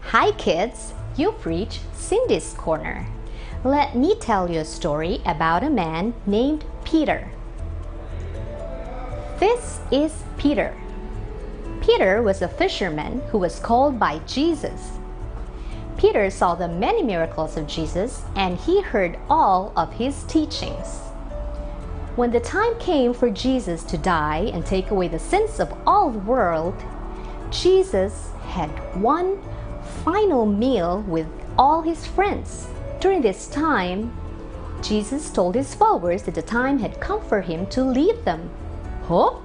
Hi kids, you've reached Cindy's Corner. Let me tell you a story about a man named Peter. This is Peter. Peter was a fisherman who was called by Jesus. Peter saw the many miracles of Jesus and he heard all of his teachings. When the time came for Jesus to die and take away the sins of all the world, Jesus had one final meal with all his friends. During this time, Jesus told his followers that the time had come for him to leave them. Huh?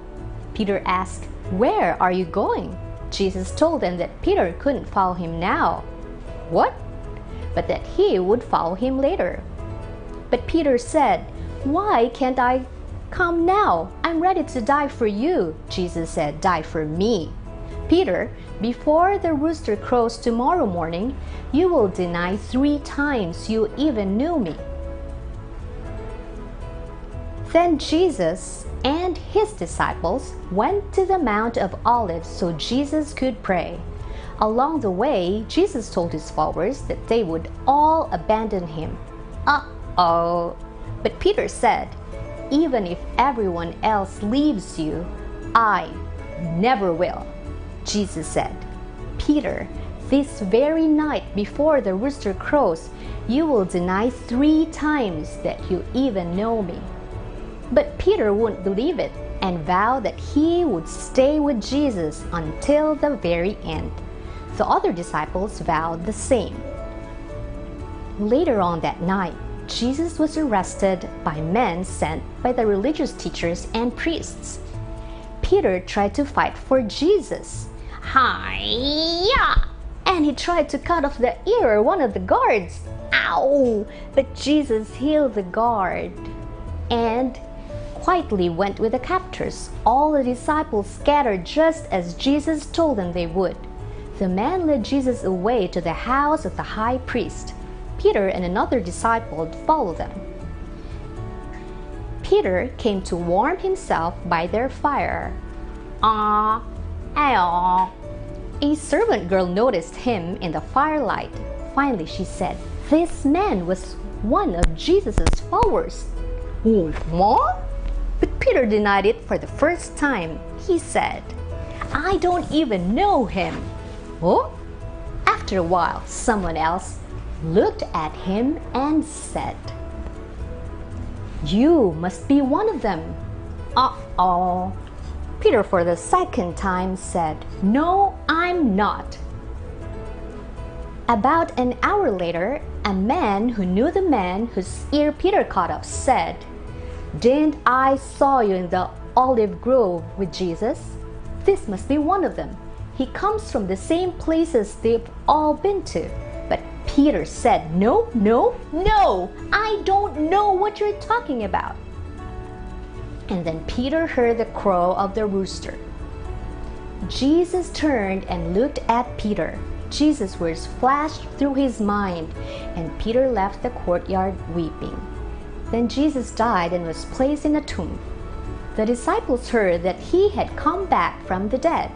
Peter asked, "Where are you going?" Jesus told them that Peter couldn't follow him now. What? But that he would follow him later. But Peter said, "Why can't I come now? I'm ready to die for you." Jesus said, "Die for me. Peter, before the rooster crows tomorrow morning, you will deny 3 times you even knew me." Then Jesus and his disciples went to the Mount of Olives so Jesus could pray. Along the way, Jesus told his followers that they would all abandon him. Uh-oh. But Peter said, "Even if everyone else leaves you, I never will." Jesus said, "Peter, this very night before the rooster crows, you will deny 3 times that you even know me." But Peter wouldn't believe it and vowed that he would stay with Jesus until the very end. The other disciples vowed the same. Later on that night, Jesus was arrested by men sent by the religious teachers and priests. Peter tried to fight for Jesus. Hi-ya! And he tried to cut off the ear of one of the guards. Ow! But Jesus healed the guard and quietly went with the captors. All the disciples scattered just as Jesus told them they would. The man led Jesus away to the house of the high priest. Peter and another disciple followed them. Peter came to warm himself by their fire. A servant girl noticed him in the firelight. Finally, she said, "This man was one of Jesus' followers." What? But Peter denied it for the first time. He said, "I don't even know him." Oh? After a while, someone else looked at him and said, "You must be one of them." Uh-oh. Peter for the second time said, "No, I'm not." About an hour later, a man who knew the man whose ear Peter cut off said, "Didn't I saw you in the olive grove with Jesus? This must be one of them. He comes from the same places they've all been to." But Peter said, No, I don't know what you're talking about." And then Peter heard the crow of the rooster. Jesus turned and looked at Peter. Jesus' words flashed through his mind, and Peter left the courtyard weeping. Then Jesus died and was placed in a tomb. The disciples heard that he had come back from the dead.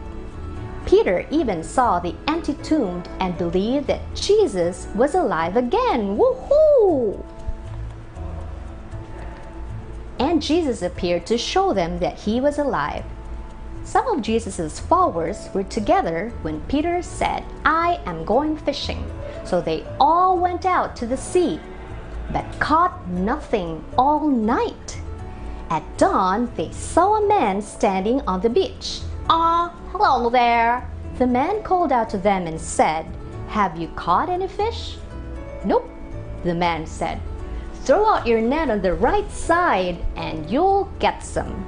Peter even saw the empty tomb and believed that Jesus was alive again. Woohoo! And Jesus appeared to show them that he was alive. Some of Jesus' followers were together when Peter said, "I am going fishing." So they all went out to the sea, but caught nothing all night. At dawn, they saw a man standing on the beach. Hello there." The man called out to them and said, "Have you caught any fish?" "Nope," the man said. "Throw out your net on the right side and you'll get some."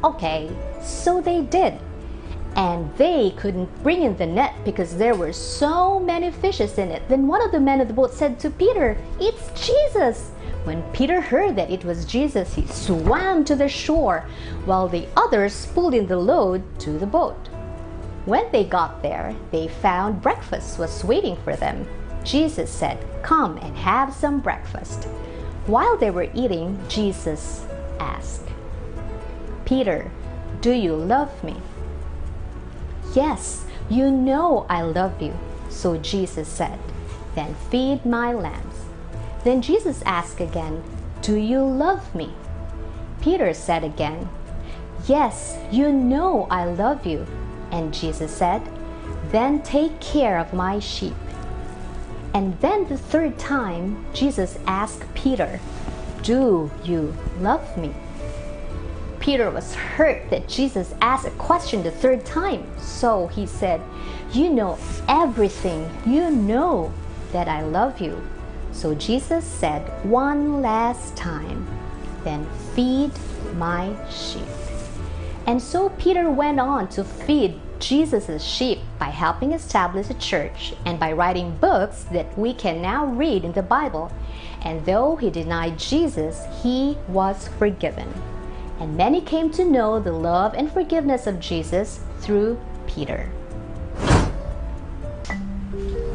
Okay. So they did. And they couldn't bring in the net because there were so many fishes in it. Then one of the men of the boat said to Peter, "It's Jesus." When Peter heard that it was Jesus, he swam to the shore while the others pulled in the load to the boat. When they got there, they found breakfast was waiting for them. Jesus said, "Come and have some breakfast." While they were eating, Jesus asked, "Peter, do you love me?" "Yes, you know I love you." So Jesus said, "Then feed my lambs." Then Jesus asked again, "Do you love me?" Peter said again, "Yes, you know I love you." And Jesus said, "Then take care of my sheep." And then the third time, Jesus asked Peter, "Do you love me?" Peter was hurt that Jesus asked a question the third time. So he said, "You know everything. You know that I love you." So Jesus said one last time, "Then feed my sheep." And so Peter went on to feed Jesus' sheep by helping establish a church and by writing books that we can now read in the Bible. And though he denied Jesus, he was forgiven. And many came to know the love and forgiveness of Jesus through Peter.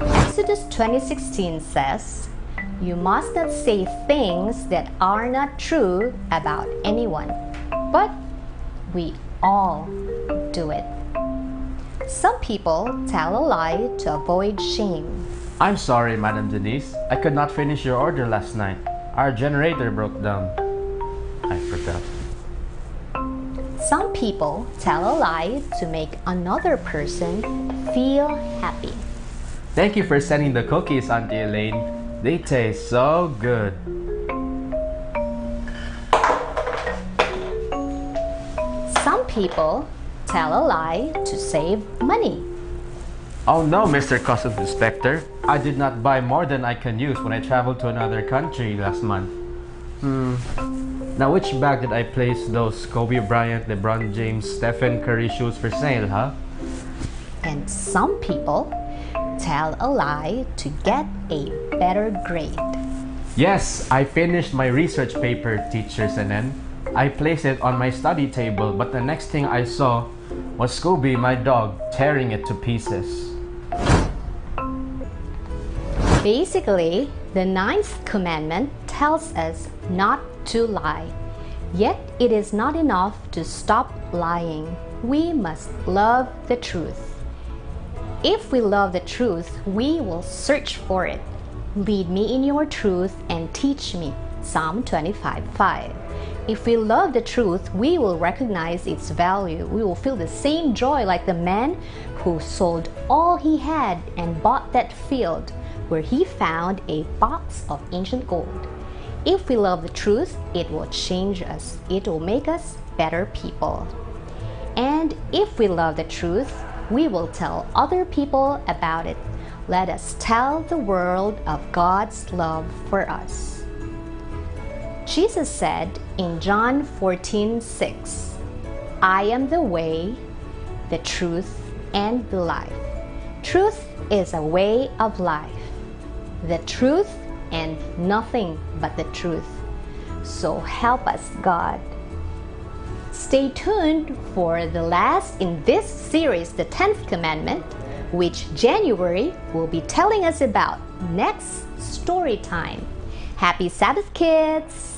Exodus 20:16 says, "You must not say things that are not true about anyone." But we all do it. Some people tell a lie to avoid shame. I'm sorry, Madam Denise. I could not finish your order last night. Our generator broke down. I forgot. Some people tell a lie to make another person feel happy. Thank you for sending the cookies, Auntie Elaine. They taste so good. Some people tell a lie to save money. Oh no, Mr. Customs Inspector. I did not buy more than I can use when I traveled to another country last month. Now which bag did I place those Kobe Bryant, LeBron James, Stephen Curry shoes for sale, huh? And some people tell a lie to get a better grade. Yes, I finished my research paper, Teacher Senen. I placed it on my study table, but the next thing I saw was Scooby, my dog, tearing it to pieces. Basically, the 9th commandment tells us not to lie. Yet it is not enough to stop lying. We must love the truth. If we love the truth, we will search for it. Lead me in your truth and teach me. Psalm 25:5. If we love the truth, we will recognize its value. We will feel the same joy like the man who sold all he had and bought that field where he found a box of ancient gold. If we love the truth, it will change us. It will make us better people. And if we love the truth, we will tell other people about it. Let us tell the world of God's love for us. Jesus said in John 14:6, "I am the way, the truth, and the life." Truth is a way of life. The truth and nothing but the truth. So help us, God. Stay tuned for the last in this series, the 10th Commandment, which January will be telling us about next story time. Happy Sabbath, kids!